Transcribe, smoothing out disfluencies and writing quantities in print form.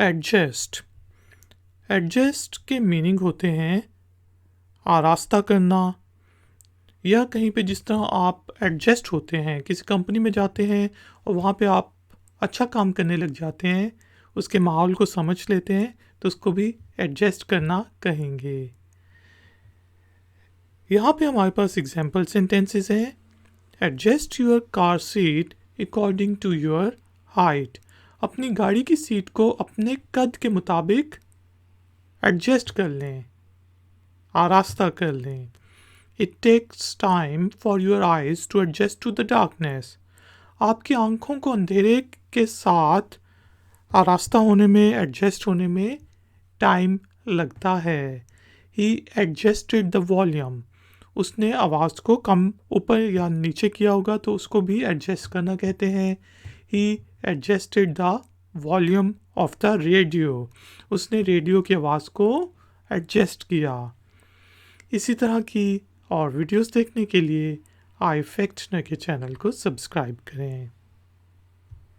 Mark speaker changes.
Speaker 1: Adjust. Adjust के meaning होते हैं आरास्ता करना, या कहीं पे जिस तरह आप एडजस्ट होते हैं, किसी कंपनी में जाते हैं और वहाँ पे आप अच्छा काम करने लग जाते हैं, उसके माहौल को समझ लेते हैं, तो उसको भी एडजस्ट करना कहेंगे। यहाँ पे हमारे पास एग्जाम्पल सेंटेंसेस हैं। Adjust your car seat according to your height. अपनी गाड़ी की सीट को अपने कद के मुताबिक एडजस्ट कर लें, आरास्ता कर लें। It takes time for your eyes to adjust to the darkness. आपकी आंखों को अंधेरे के साथ आरास्ता होने में, एडजस्ट होने में टाइम लगता है। He adjusted the volume. उसने आवाज़ को कम ऊपर या नीचे किया होगा तो उसको भी एडजस्ट करना कहते हैं। He adjusted the volume of the radio. उसने रेडियो की आवाज़ को एडजस्ट किया। इसी तरह की और वीडियोस देखने के लिए आई फैक्ट न के चैनल को सब्सक्राइब करें।